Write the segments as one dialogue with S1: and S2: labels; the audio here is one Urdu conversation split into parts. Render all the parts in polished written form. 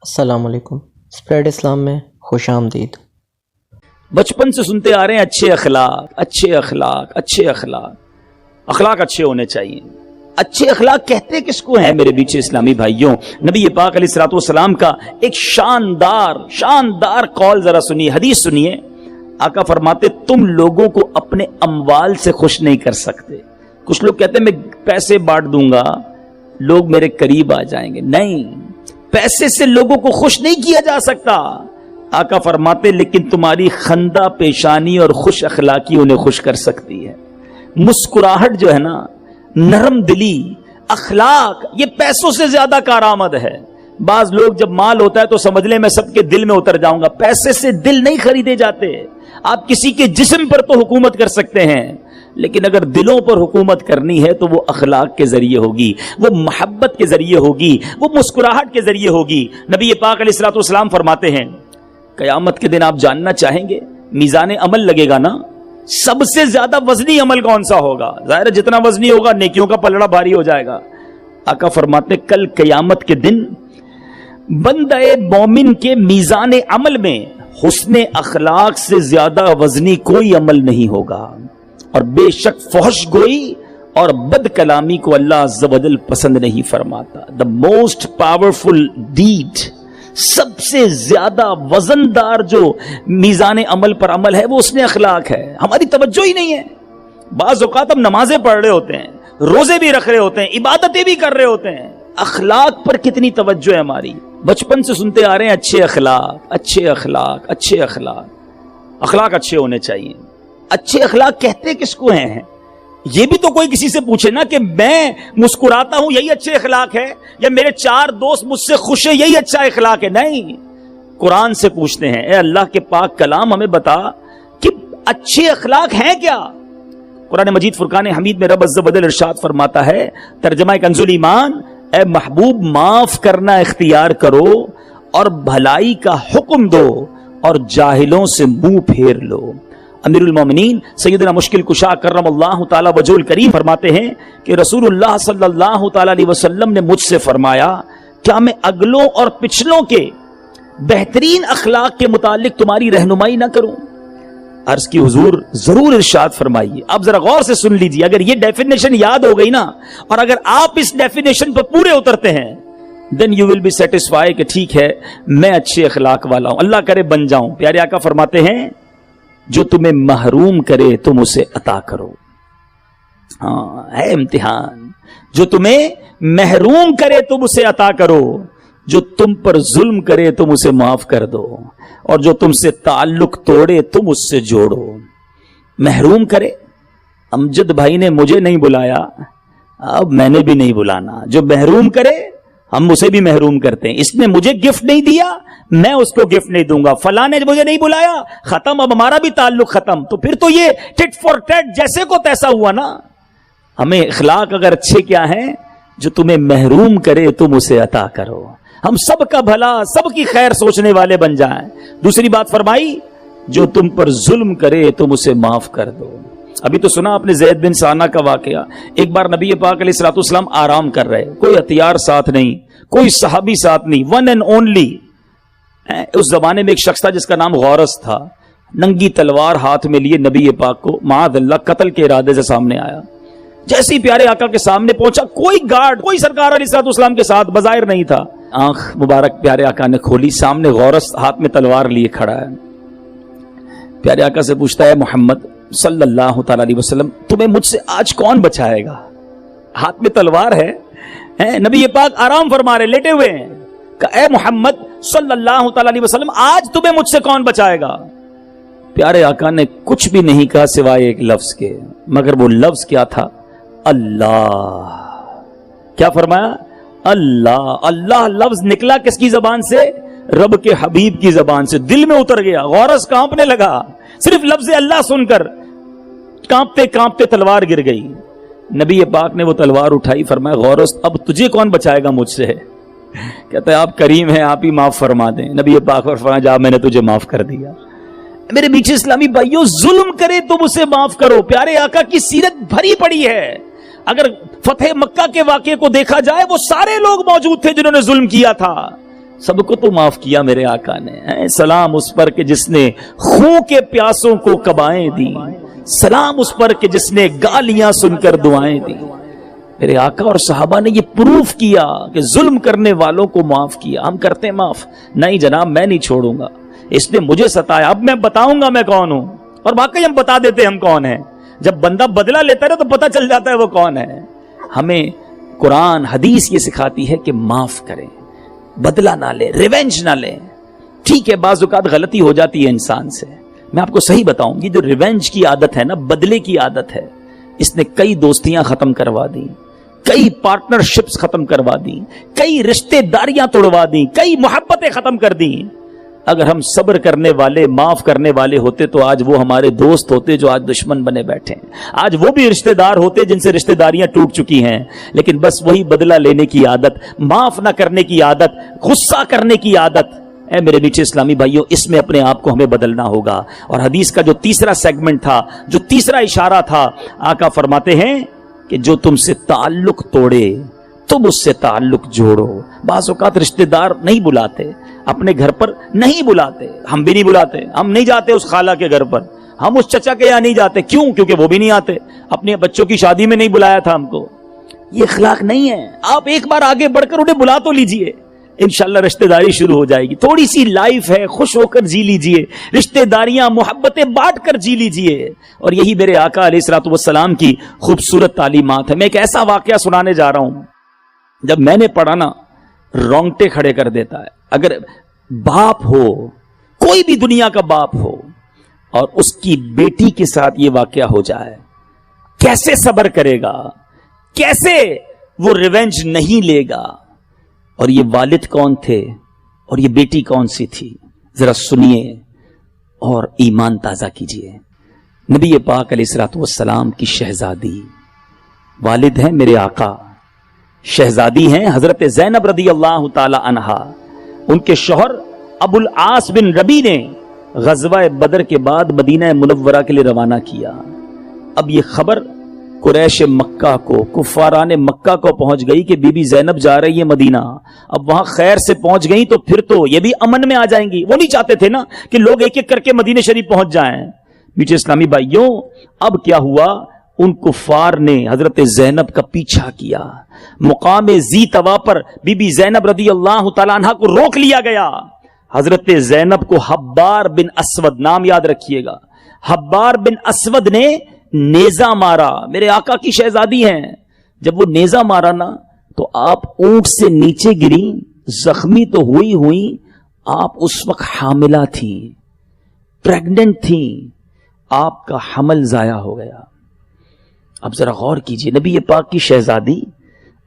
S1: السلام علیکم، اسپریڈ اسلام میں خوش آمدید۔
S2: بچپن سے سنتے آ رہے ہیں اچھے اخلاق، اچھے اخلاق، اچھے اخلاق، اخلاق اچھے ہونے چاہیے۔ اچھے اخلاق کہتے کس کو ہیں میرے بیچ اسلامی بھائیوں؟ نبی پاک علیہ الصلوۃ والسلام کا ایک شاندار قول ذرا سنیے، حدیث سنیے۔ آقا فرماتے تم لوگوں کو اپنے اموال سے خوش نہیں کر سکتے۔ کچھ لوگ کہتے ہیں میں پیسے بانٹ دوں گا لوگ میرے قریب آ جائیں گے، نہیں، پیسے سے لوگوں کو خوش نہیں کیا جا سکتا۔ آقا فرماتے لیکن تمہاری خندہ پیشانی اور خوش اخلاقی انہیں خوش کر سکتی ہے۔ مسکراہٹ جو ہے نا، نرم دلی، اخلاق، یہ پیسوں سے زیادہ کارآمد ہے۔ بعض لوگ جب مال ہوتا ہے تو سمجھ لیں میں سب کے دل میں اتر جاؤں گا۔ پیسے سے دل نہیں خریدے جاتے۔ آپ کسی کے جسم پر تو حکومت کر سکتے ہیں، لیکن اگر دلوں پر حکومت کرنی ہے تو وہ اخلاق کے ذریعے ہوگی، وہ محبت کے ذریعے ہوگی، وہ مسکراہٹ کے ذریعے ہوگی۔ نبی پاک علیہ الصلوۃ والسلام فرماتے ہیں قیامت کے دن آپ جاننا چاہیں گے میزان عمل لگے گا نا، سب سے زیادہ وزنی عمل کون سا ہوگا؟ ظاہر ہے جتنا وزنی ہوگا نیکیوں کا پلڑا بھاری ہو جائے گا۔ آقا فرماتے کل قیامت کے دن بندہ مومن کے میزان عمل میں حسن اخلاق سے زیادہ وزنی کوئی عمل نہیں ہوگا، اور بے شک فحش گوئی اور بد کلامی کو اللہ عز و جل پسند نہیں فرماتا۔ The most powerful deed، سب سے زیادہ وزندار جو میزان عمل پر عمل ہے وہ حسن اخلاق ہے۔ ہماری توجہ ہی نہیں ہے۔ بعض اوقات ہم نمازیں پڑھ رہے ہوتے ہیں، روزے بھی رکھ رہے ہوتے ہیں، عبادتیں بھی کر رہے ہوتے ہیں، اخلاق پر کتنی توجہ ہے ہماری؟ بچپن سے سنتے آ رہے ہیں اچھے اخلاق، اچھے اخلاق، اچھے اخلاق، اخلاق اچھے ہونے چاہیے۔ اچھے اخلاق کہتے کس کو ہیں؟ یہ بھی تو کوئی کسی سے پوچھے نا کہ میں مسکراتا ہوں یہی اچھے اخلاق ہے، یا میرے چار دوست مجھ سے خوش ہیں یہی اچھا اخلاق ہے؟ نہیں، قرآن سے پوچھتے ہیں اے اللہ کے پاک کلام ہمیں بتا کہ اچھے اخلاق ہیں کیا؟ قرآن مجید فرقان حمید میں رب عز و جل ارشاد فرماتا ہے، ترجمہ کنز ایمان، اے محبوب معاف کرنا اختیار کرو اور بھلائی کا حکم دو اور جاہلوں سے منہ پھیر لو۔ امیر المومنین سیدنا مشکل کشا کرم اللہ تعالی وجہ الکریم فرماتے ہیں کہ رسول اللہ صلی اللہ تعالی علیہ وسلم نے مجھ سے فرمایا کیا میں اگلوں اور پچھلوں کے بہترین اخلاق کے متعلق تمہاری رہنمائی نہ کروں؟ عرض کی حضور ضرور ارشاد فرمائیے۔ آپ ذرا غور سے سن لیجیے، اگر یہ ڈیفینیشن یاد ہو گئی نا، اور اگر آپ اس ڈیفینیشن پر پورے اترتے ہیں then you will be satisfied کہ ٹھیک ہے میں اچھے اخلاق والا ہوں، اللہ کرے بن جاؤں۔ پیارے آقا فرماتے ہیں جو تمہیں محروم کرے تم اسے عطا کرو۔ ہاں ہے امتحان، جو تمہیں محروم کرے تم اسے عطا کرو، جو تم پر ظلم کرے تم اسے معاف کر دو، اور جو تم سے تعلق توڑے تم اس سے جوڑو۔ محروم کرے، امجد بھائی نے مجھے نہیں بلایا، اب میں نے بھی نہیں بلانا۔ جو محروم کرے ہم اسے بھی محروم کرتے ہیں۔ اس نے مجھے گفٹ نہیں دیا میں اس کو گفٹ نہیں دوں گا، فلاں نے مجھے نہیں بلایا، ختم، اب ہمارا بھی تعلق ختم۔ تو پھر تو یہ ٹٹ فار ٹیٹ جیسے کو تیسا ہوا نا۔ ہمیں اخلاق اگر اچھے کیا ہیں، جو تمہیں محروم کرے تم اسے عطا کرو۔ ہم سب کا بھلا، سب کی خیر سوچنے والے بن جائیں۔ دوسری بات فرمائی جو تم پر ظلم کرے تم اسے معاف کر دو۔ ابھی تو سنا آپ نے زید بن ثانہ کا واقعہ۔ ایک بار نبی پاک علیہ الصلوۃ والسلام آرام کر رہے، کوئی ہتھیار ساتھ نہیں، کوئی صحابی ساتھ نہیں، ون اینڈ اونلی۔ اس زمانے میں ایک شخص تھا جس کا نام غورث تھا، ننگی تلوار ہاتھ میں لیے نبی پاک کو معاذ اللہ قتل کے ارادے سے سامنے آیا۔ جیسے ہی پیارے آقا کے سامنے پہنچا، کوئی گارڈ، کوئی سرکار علیہ الصلوۃ والسلام کے ساتھ بظاہر نہیں تھا۔ آنکھ مبارک پیارے آقا نے کھولی، سامنے غورث ہاتھ میں تلوار لیے کھڑا ہے۔ پیارے آقا سے پوچھتا ہے محمد صلی اللہ تعالی علیہ وسلم تمہیں مجھ سے آج کون بچائے گا؟ ہاتھ میں تلوار ہے، نبی پاک آرام فرما رہے، لیٹے ہوئے ہیں، کہ اے محمد صلی اللہ تعالی علیہ وسلم آج تمہیں مجھ سے کون بچائے گا؟ پیارے آقا نے کچھ بھی نہیں کہا سوائے ایک لفظ کے، مگر وہ لفظ کیا تھا؟ اللہ۔ کیا فرمایا؟ اللہ۔ اللہ لفظ نکلا کس کی زبان سے؟ رب کے حبیب کی زبان سے، دل میں اتر گیا۔ غورث کانپنے لگا، صرف لفظ اللہ سن کر کانپتے کانپتے تلوار گر گئی۔ نبی پاک نے وہ تلوار اٹھائی، فرمایا غورث اب تجھے کون بچائے گا مجھ سے؟ کہتا ہے آپ کریم ہیں، آپ ہی معاف فرما دیں۔ نبی پاک فرمایا جا میں نے تجھے معاف کر دیا۔ میرے بیچ اسلامی بھائیوں، ظلم کرے تم اسے معاف کرو۔ پیارے آقا کی سیرت بھری پڑی ہے۔ اگر فتح مکہ کے واقعے کو دیکھا جائے، وہ سارے لوگ موجود تھے جنہوں نے ظلم کیا تھا، سب کو تو معاف کیا میرے آقا نے. سلام اس پر کہ جس نے خون کے پیاسوں کو کبائیں دی, سلام اس پر کہ جس نے گالیاں سن کر دعائیں دی. میرے آقا اور صحابہ نے یہ پروف کیا کہ ظلم کرنے والوں کو معاف کیا. ہم کرتے ہیں معاف؟ نہیں جناب, میں نہیں چھوڑوں گا, اس نے مجھے ستایا, اب میں بتاؤں گا میں کون ہوں. اور واقعی ہم بتا دیتے ہم کون ہیں. جب بندہ بدلہ لیتا ہے تو پتہ چل جاتا ہے وہ کون ہے. ہمیں قرآن حدیث یہ سکھاتی ہے کہ معاف کریں, بدلہ نہ لیں, ریونج نہ لیں. ٹھیک ہے بعض اوقات غلطی ہو جاتی ہے انسان سے. میں آپ کو صحیح بتاؤں, یہ جو ریونج کی عادت ہے نا, بدلے کی عادت ہے, اس نے کئی دوستیاں ختم کروا دی, کئی پارٹنرشپس ختم کروا دی, کئی رشتے داریاں توڑوا دی, کئی محبتیں ختم کر دی. اگر ہم صبر کرنے والے, معاف کرنے والے ہوتے تو آج وہ ہمارے دوست ہوتے جو آج دشمن بنے بیٹھے ہیں. آج وہ بھی رشتے دار ہوتے جن سے رشتے داریاں ٹوٹ چکی ہیں. لیکن بس وہی بدلہ لینے کی عادت, معاف نہ کرنے کی عادت, غصہ کرنے کی عادت. اے میرے میٹھے اسلامی بھائیوں, اس میں اپنے آپ کو ہمیں بدلنا ہوگا. اور حدیث کا جو تیسرا سیگمنٹ تھا, جو تیسرا اشارہ تھا, آقا فرماتے ہیں کہ جو تم سے تعلق توڑے تم اس سے تعلق جوڑو. بعض اوقات رشتے دار نہیں بلاتے, اپنے گھر پر نہیں بلاتے, ہم بھی نہیں بلاتے, ہم نہیں جاتے اس خالہ کے گھر پر, ہم اس چچا کے یہاں نہیں جاتے. کیوں؟ کیونکہ وہ بھی نہیں آتے. اپنے بچوں کی شادی میں نہیں بلایا تھا ہم کو. یہ اخلاق نہیں ہے. آپ ایک بار آگے بڑھ کر انہیں بلا تو لیجئے, انشاءاللہ رشتہ داری شروع ہو جائے گی. تھوڑی سی لائف ہے, خوش ہو کر جی لیجئے, رشتہ داریاں محبتیں بانٹ کر جی لیجئے. اور یہی میرے آقا علیہ الصلوۃ والسلام کی خوبصورت تعلیمات ہے. میں ایک ایسا واقعہ سنانے جا رہا ہوں, جب میں نے پڑھا نا رونگٹے کھڑے کر دیتا ہے. اگر باپ ہو, کوئی بھی دنیا کا باپ ہو, اور اس کی بیٹی کے ساتھ یہ واقعہ ہو جائے, کیسے صبر کرے گا, کیسے وہ ریونج نہیں لے گا. اور یہ والد کون تھے اور یہ بیٹی کون سی تھی, ذرا سنیے اور ایمان تازہ کیجئے. نبی پاک علیہ الصلوۃ والسلام کی شہزادی, والد ہیں میرے آقا, شہزادی ہیں حضرت زینب رضی اللہ تعالی عنہا. ان کے شوہر ابو العاص بن ربی نے غزوہ بدر کے بعد مدینہ منورہ کے لیے روانہ کیا. اب یہ خبر قریش مکہ کو, کفاران مکہ کو پہنچ گئی کہ بی بی زینب جا رہی ہے مدینہ. اب وہاں خیر سے پہنچ گئی تو پھر تو یہ بھی امن میں آ جائیں گی. وہ نہیں چاہتے تھے نا کہ لوگ ایک ایک کر کے مدینہ شریف پہنچ جائیں. میٹھے اسلامی بھائیوں, اب کیا ہوا, ان کفار نے حضرت زینب کا پیچھا کیا. مقام زی طوا پر بی بی زینب رضی اللہ تعالیٰ عنہ کو روک لیا گیا. حضرت زینب کو حبار بن اسود, نام یاد رکھیے گا, حبار بن اسود نے نیزہ مارا. میرے آقا کی شہزادی ہیں. جب وہ نیزہ مارا نا تو آپ اونٹ سے نیچے گری, زخمی تو ہوئی, آپ اس وقت حاملہ تھیں, پریگننٹ تھیں, آپ کا حمل ضائع ہو گیا. اب ذرا غور کیجئے, نبی پاک کی شہزادی,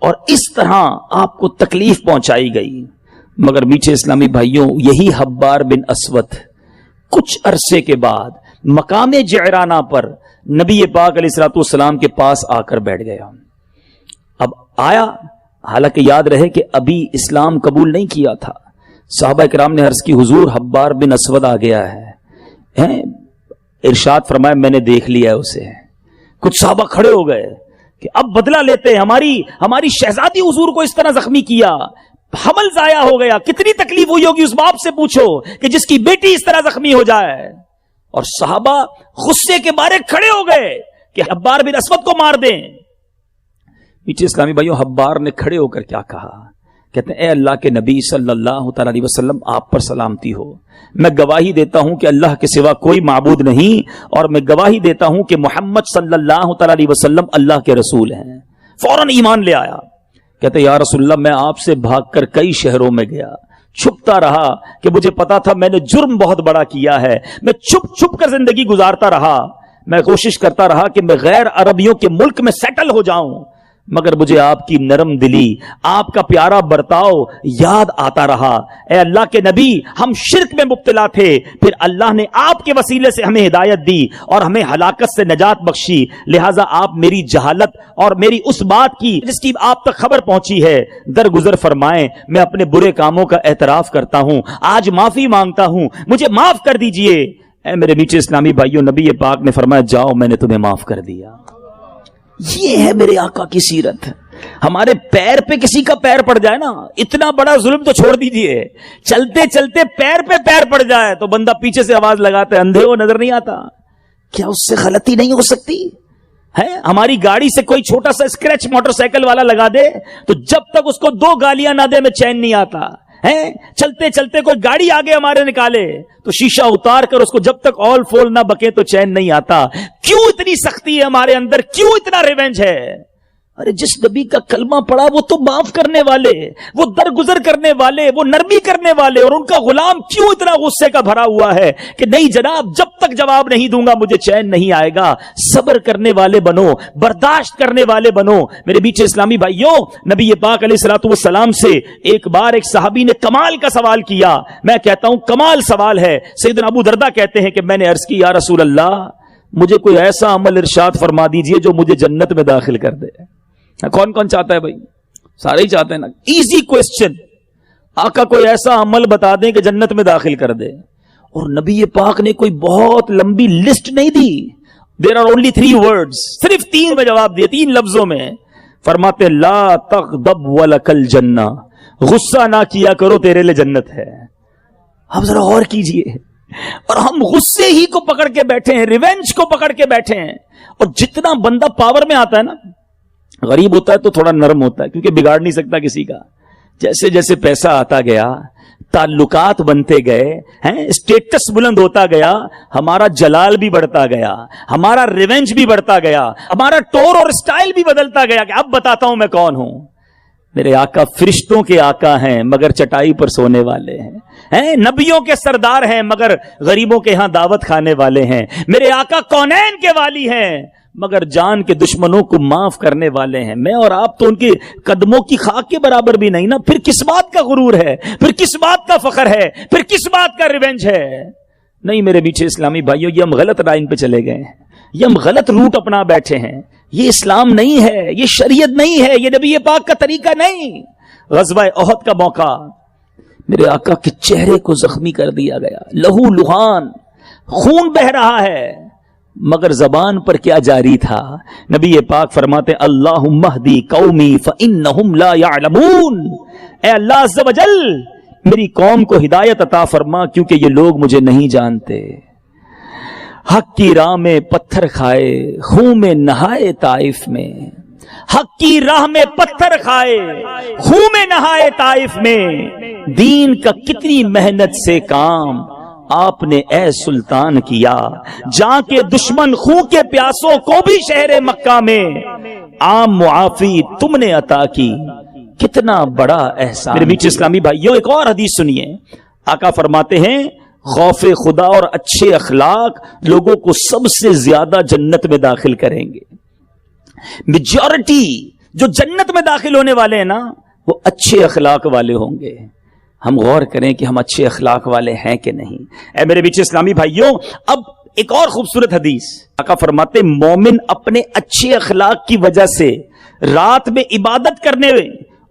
S2: اور اس طرح آپ کو تکلیف پہنچائی گئی. مگر میٹھے اسلامی بھائیوں, یہی حبار بن اسود کچھ عرصے کے بعد مقام جعرانہ پر نبی پاک علیہ الصلوۃ والسلام کے پاس آ کر بیٹھ گیا. اب آیا, حالانکہ یاد رہے کہ ابھی اسلام قبول نہیں کیا تھا. صحابہ کرام نے عرض کی, حضور حبار بن اسود آ گیا ہے. ارشاد فرمایا, میں نے دیکھ لیا ہے اسے. کچھ صحابہ کھڑے ہو گئے کہ اب بدلہ لیتے ہیں, ہماری شہزادی حضور کو اس طرح زخمی کیا, حمل ضائع ہو گیا, کتنی تکلیف ہوئی ہوگی اس باپ سے پوچھو کہ جس کی بیٹی اس طرح زخمی ہو جائے. اور صحابہ غصے کے مارے کھڑے ہو گئے کہ حبار بن اسود کو مار دیں. پیچھے اسلامی بھائیوں, حبار نے کھڑے ہو کر کیا کہا, کہتے ہیں اے اللہ کے نبی صلی اللہ تعالی علیہ وسلم, آپ پر سلامتی ہو. میں گواہی دیتا ہوں کہ اللہ کے سوا کوئی معبود نہیں, اور میں گواہی دیتا ہوں کہ محمد صلی اللہ تعالی علیہ وسلم اللہ کے رسول ہیں. فوراً ایمان لے آیا. کہتے یا رسول اللہ, میں آپ سے بھاگ کر کئی شہروں میں گیا, چھپتا رہا کہ مجھے پتا تھا میں نے جرم بہت بڑا کیا ہے. میں چھپ کر زندگی گزارتا رہا. میں کوشش کرتا رہا کہ میں غیر عربیوں کے ملک میں سیٹل ہو جاؤں, مگر مجھے آپ کی نرم دلی, آپ کا پیارا برتاؤ یاد آتا رہا. اے اللہ کے نبی, ہم شرک میں مبتلا تھے, پھر اللہ نے آپ کے وسیلے سے ہمیں ہدایت دی اور ہمیں ہلاکت سے نجات بخشی. لہٰذا آپ میری جہالت اور میری اس بات کی جس کی آپ تک خبر پہنچی ہے درگزر فرمائیں. میں اپنے برے کاموں کا اعتراف کرتا ہوں, آج معافی مانگتا ہوں, مجھے معاف کر دیجئے. اے میرے میٹھے اسلامی بھائیوں, نبی پاک نے فرمایا, جاؤ میں نے تمہیں معاف کر دیا. یہ ہے میرے آقا کی سیرت. ہمارے پیر پہ کسی کا پیر پڑ جائے نا, اتنا بڑا ظلم تو چھوڑ دیجئے, چلتے چلتے پیر پہ پیر پڑ جائے تو بندہ پیچھے سے آواز لگاتا ہے, اندھے ہو نظر نہیں آتا. کیا اس سے غلطی نہیں ہو سکتی ہے؟ ہماری گاڑی سے کوئی چھوٹا سا اسکریچ موٹر سائیکل والا لگا دے تو جب تک اس کو 2 گالیاں نہ دے میں چین نہیں آتا ہے. چلتے چلتے کوئی گاڑی آگے ہمارے نکالے تو شیشہ اتار کر اس کو جب تک آل فول نہ بکے تو چین نہیں آتا. کیوں اتنی سختی ہے ہمارے اندر, کیوں اتنا ریونج ہے؟ ارے جس نبی کا کلمہ پڑا وہ تو معاف کرنے والے, وہ درگزر کرنے والے, وہ نرمی کرنے والے, اور ان کا غلام کیوں اتنا غصے کا بھرا ہوا ہے کہ نہیں جناب جب تک جواب نہیں دوں گا مجھے چین نہیں آئے گا. صبر کرنے والے بنو, برداشت کرنے والے بنو. میرے بیچ اسلامی بھائیوں, نبی پاک علیہ الصلوۃ والسلام سے ایک بار ایک صحابی نے کمال کا سوال کیا. میں کہتا ہوں کمال سوال ہے. سیدنا ابو دردہ کہتے ہیں کہ میں نے عرض کی یا رسول اللہ مجھے کوئی ایسا عمل ارشاد فرما دیجئے جو مجھے جنت میں داخل کر دے. کون کون چاہتا ہے بھائی؟ سارے ہی چاہتے ہیں نا. ایزی کوسچن, آقا کوئی ایسا عمل بتا دیں کہ جنت میں داخل کر دے. اور نبی پاک نے کوئی بہت لمبی لسٹ نہیں دی. دیر آر اونلی 3 words, صرف 3 میں جواب دیے, 3 لفظوں میں. فرماتے لا تغضب ولک الجنہ, غصہ نہ کیا کرو تیرے لئے جنت ہے. آپ ذرا غور کیجئے, اور ہم غصے ہی کو پکڑ کے بیٹھے ہیں, ریونج کو پکڑ کے بیٹھے ہیں. اور جتنا بندہ پاور میں آتا ہے نا, غریب ہوتا ہے تو تھوڑا نرم ہوتا ہے کیونکہ بگاڑ نہیں سکتا کسی کا. جیسے جیسے پیسہ آتا گیا, تعلقات بنتے گئے ہیں, اسٹیٹس بلند ہوتا گیا, ہمارا جلال بھی بڑھتا گیا, ہمارا ریونج بھی بڑھتا گیا, ہمارا ٹور اور اسٹائل بھی بدلتا گیا کہ اب بتاتا ہوں میں کون ہوں. میرے آقا فرشتوں کے آقا ہیں مگر چٹائی پر سونے والے ہیں, نبیوں کے سردار ہیں مگر غریبوں کے ہاں دعوت کھانے والے ہیں. میرے آقا کونین کے والی ہیں مگر جان کے دشمنوں کو معاف کرنے والے ہیں. میں اور آپ تو ان کے قدموں کی خاک کے برابر بھی نہیں نا. پھر کس بات کا غرور ہے, پھر کس بات کا فخر ہے, پھر کس بات کا ریونج ہے؟ نہیں میرے میٹھے اسلامی بھائیوں, یہ ہم غلط لائن پہ چلے گئے ہیں, یہ ہم غلط روٹ اپنا بیٹھے ہیں. یہ اسلام نہیں ہے, یہ شریعت نہیں ہے, یہ نبی پاک کا طریقہ نہیں. غزوہ احد کا موقع, میرے آقا کے چہرے کو زخمی کر دیا گیا, لہو لہان, خون بہ رہا ہے, مگر زبان پر کیا جاری تھا؟ نبی پاک فرماتے اللہم اہدی قومی فانہم لا یعلمون, اے اللہ عز و جل میری قوم کو ہدایت عطا فرما کیونکہ یہ لوگ مجھے نہیں جانتے. حق کی راہ میں پتھر کھائے, خون میں نہائے طائف میں. حق کی راہ میں پتھر کھائے, خون میں نہائے طائف میں. دین کا کتنی محنت سے کام آپ نے اے سلطان کیا, جہاں کے دشمن خون کے پیاسوں کو بھی شہر مکہ میں عام معافی تم نے عطا کی. کتنا بڑا احسان. میرے بیچ اسلامی بھائیوں ایک اور حدیث سنیے. آقا فرماتے ہیں خوف خدا اور اچھے اخلاق لوگوں کو سب سے زیادہ جنت میں داخل کریں گے. میجورٹی جو جنت میں داخل ہونے والے ہیں نا وہ اچھے اخلاق والے ہوں گے. ہم غور کریں کہ ہم اچھے اخلاق والے ہیں کہ نہیں. اے میرے بیچ اسلامی بھائیوں, اب ایک اور خوبصورت حدیث. آقا فرماتے مومن اپنے اچھے اخلاق کی وجہ سے رات میں عبادت کرنے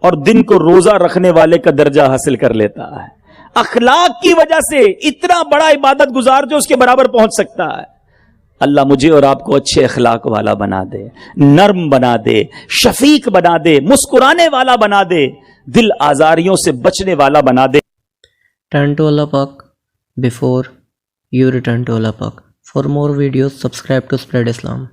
S2: اور دن کو روزہ رکھنے والے کا درجہ حاصل کر لیتا ہے. اخلاق کی وجہ سے اتنا بڑا عبادت گزار جو اس کے برابر پہنچ سکتا ہے. اللہ مجھے اور آپ کو اچھے اخلاق والا بنا دے, نرم بنا دے, شفیق بنا دے, مسکرانے والا بنا دے, دل آزاریوں سے بچنے والا بنا دے.
S1: Turn to Allah Pak before you return to Allah Pak. For more videos, subscribe to Spread Islam.